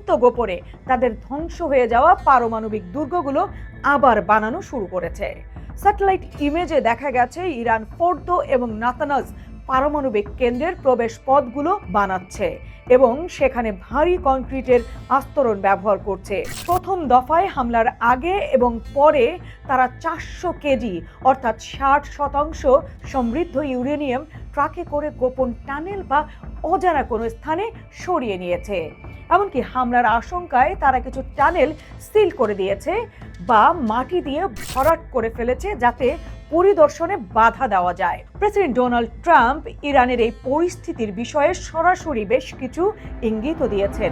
অত্যন্ত গোপনে তাদের ধ্বংস হয়ে যাওয়া পারমাণবিক দুর্গগুলো আবার বানানো শুরু করেছে। স্যাটেলাইট ইমেজে দেখা গেছে ইরান ফোর্দো এবং নাতানজ পারমাণবিক কেন্দ্রের প্রবেশ পথগুলো বানাচ্ছে এবং সেখানে ভারী কংক্রিটের আস্তরণ ব্যবহার করছে। প্রথম দফায় হামলার আগে এবং পরে তারা 400 কেজি অর্থাৎ 60% সমৃদ্ধ ইউরেনিয়াম ট্রাকে করে গোপন টানেল বা অজানা কোনো স্থানে সরিয়ে নিয়েছে। এমনকি হামলার আশঙ্কায় তারা কিছু টানেল সিল করে দিয়েছে বা মাটি দিয়ে ভরাট করে ফেলেছে যাতে পরিদর্শনে বাধা দেওয়া যায়। প্রেসিডেন্ট ডোনাল্ড ট্রাম্প ইরানের এই পরিস্থিতির বিষয়ে সরাসরি বেশ কিছু ইঙ্গিতও দিয়েছেন।